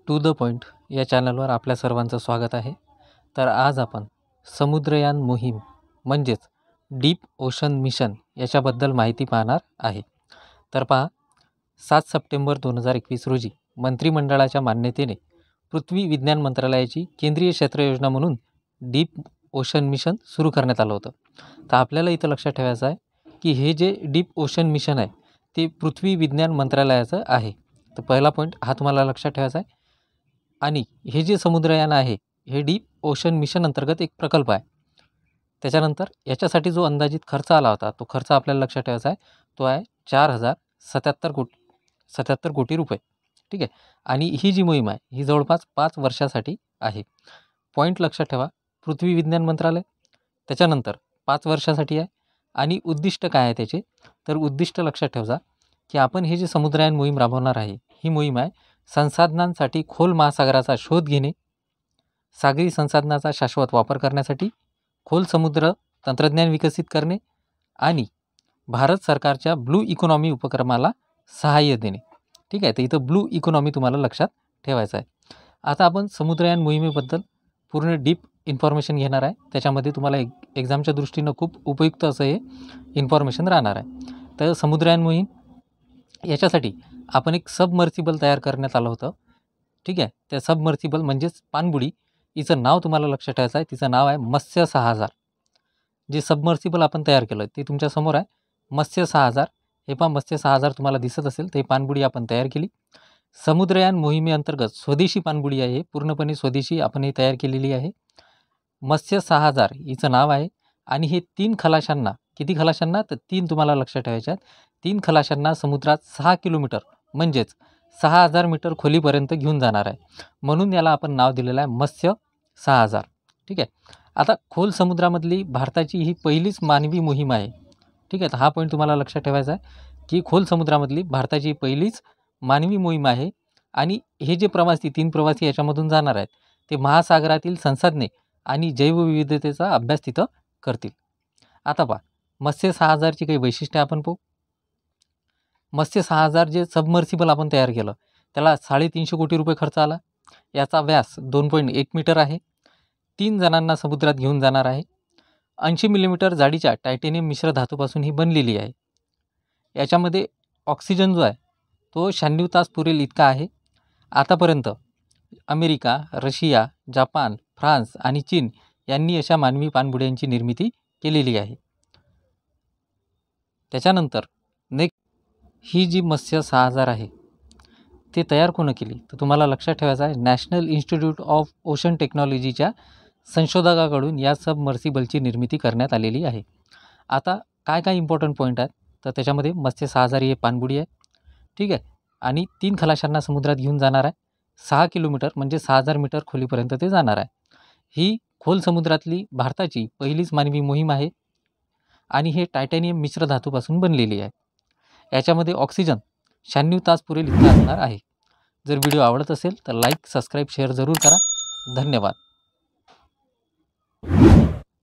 To the point या चॅनलवर आपल्या सर्वांचं स्वागत आहे. तर आज आपण समुद्रयान मोहीम म्हणजेच डीप ओशन मिशन याच्याबद्दल माहिती पाहणार आहे. तर पहा, 7 सप्टेंबर 2021 रोजी मंत्रिमंडळाच्या मान्यतेने पृथ्वी विज्ञान मंत्रालयाची केंद्रीय क्षेत्र योजना म्हणून डीप ओशन मिशन सुरू करण्यात आलं होतं. तर आपल्याला इथं लक्षात ठेवायचं आहे की हे जे डीप ओशन मिशन आहे ते पृथ्वी विज्ञान मंत्रालयाचं आहे. तर पहिला पॉईंट हा तुम्हाला लक्षात ठेवायचा आहे. आणि हे जे समुद्रयान आहे हे डीप ओशन मिशन अंतर्गत एक प्रकल्प आहे. त्याच्यानंतर याच्यासाठी जो अंदाजित खर्च आला होता तो खर्च आपल्याला लक्षात ठेवायचा आहे. तो आहे 4,077 कोटी रुपये. ठीक आहे. आणि ही जी मोहीम आहे ही जवळपास 5 वर्षासाठी आहे. पॉईंट लक्षात ठेवा, पृथ्वी विज्ञान मंत्रालय, त्याच्यानंतर 5 वर्षासाठी आहे. आणि उद्दिष्ट काय आहे त्याचे, तर उद्दिष्ट लक्षात ठेवा की आपण हे जे समुद्रयान मोहीम राबवणार आहे ही मोहीम आहे संसाधनांसाठी खोल महासागराचा शोध घेणे, सागरी संसाधनाचा शाश्वत वापर करण्यासाठी खोल समुद्र तंत्रज्ञान विकसित करणे आणि भारत सरकारच्या ब्लू इकॉनॉमी उपक्रमाला सहाय्य देणे. ठीक आहे. तर इथं ब्लू इकॉनॉमी तुम्हाला लक्षात ठेवायचं आहे. आता आपण समुद्रयान मोहिमेबद्दल पूर्ण डीप इन्फॉर्मेशन घेणार आहे. त्याच्यामध्ये तुम्हाला एक्झामच्या दृष्टीनं खूप उपयुक्त असं हे इन्फॉर्मेशन राहणार आहे. तर समुद्रयान मोहीम याच्यासाठी आपण एक सबमर्सिबल तयार करण्यात आलं होतं. ठीक आहे. त्या सबमर्सिबल म्हणजेच पाणबुडी, हिचं नाव तुम्हाला लक्षात ठेवायचं आहे. तिचं नाव आहे मत्स्य 6000. जे सबमर्सिबल आपण तयार केलं ते तुमच्या समोर आहे, मत्स्य 6000. हे पहा, मत्स्य 6000 तुम्हाला दिसत असेल. ते पाणबुडी आपण तयार केली. समुद्रयान मोहिमेअंतर्गत स्वदेशी पाणबुडी आहे, पूर्णपणे स्वदेशी आपण ही तयार केलेली आहे. मत्स्य 6000 हिचं नाव आहे. आणि हे 3 खलाशांना, किती खलाशांना, तर 3 तुम्हाला लक्षात ठेवायचे आहेत. 3 खलाशांना समुद्रात 6 किलोमीटर म्हणजेच 6000 मीटर खोलीपर्यंत घेऊन जाणार आहे. म्हणून याला आपण नाव दिलेलं आहे मत्स्य 6000. ठीक आहे. आता खोल समुद्रामधली भारताची ही पहिलीच मानवी मोहीम आहे. ठीक आहे. तर हा पॉईंट तुम्हाला लक्षात ठेवायचा आहे की खोल समुद्रामधली भारताची पहिलीच मानवी मोहीम आहे. आणि हे जे प्रवासी 3 प्रवासी याच्यामधून जाणार आहेत ते महासागरातील संसाधने आणि जैवविविधतेचा अभ्यास तिथं करतील. आता पहा, मत्स्य 6000ची काही वैशिष्ट्ये आपण पाहू. मत्स्य 6000 जे सबमर्सिबल आपण तयार केलं त्याला 350 कोटी रुपये खर्च आला. याचा व्यास 2.1 मीटर आहे. 3 जणांना समुद्रात घेऊन जाणार आहे. 80 मिलीमीटर जाडीच्या टायटेनियम मिश्र धातूपासून ही बनलेली आहे. याच्यामध्ये ऑक्सिजन जो आहे तो 96 तास पुरेल इतका आहे. आतापर्यंत अमेरिका, रशिया, जापान, फ्रान्स आणि चीन यांनी अशा मानवी पाणबुड्यांची निर्मिती केलेली आहे. त्याच्यानंतर ही जी मत्स्य 6000 आहे ते तयार कोण केली, तर तुम्हाला लक्षात ठेवायचं आहे नॅशनल इन्स्टिट्यूट ऑफ ओशन टेक्नॉलॉजीच्या संशोधकाकडून या सबमर्सिबलची निर्मिती करण्यात आलेली आहे. आता काय काय इम्पॉर्टंट पॉईंट आहेत, तर त्याच्यामध्ये मत्स्य 6000 ही पाणबुडी आहे. ठीक आहे. आणि 3 खलाशांना समुद्रात घेऊन जाणार आहे. 6 किलोमीटर म्हणजे 6000 मीटर खोलीपर्यंत ते जाणार आहे. ही खोल समुद्रातली भारताची पहिलीच मानवी मोहीम आहे. आणि हे टायटॅनियम मिश्र धातूपासून बनलेली आहे. याच्यामध्ये ऑक्सिजन 96 तास पुरेल इतका असणार आहे. जर व्हिडिओ आवडत असेल तर लाईक, सबस्क्राईब, शेअर जरूर करा. धन्यवाद.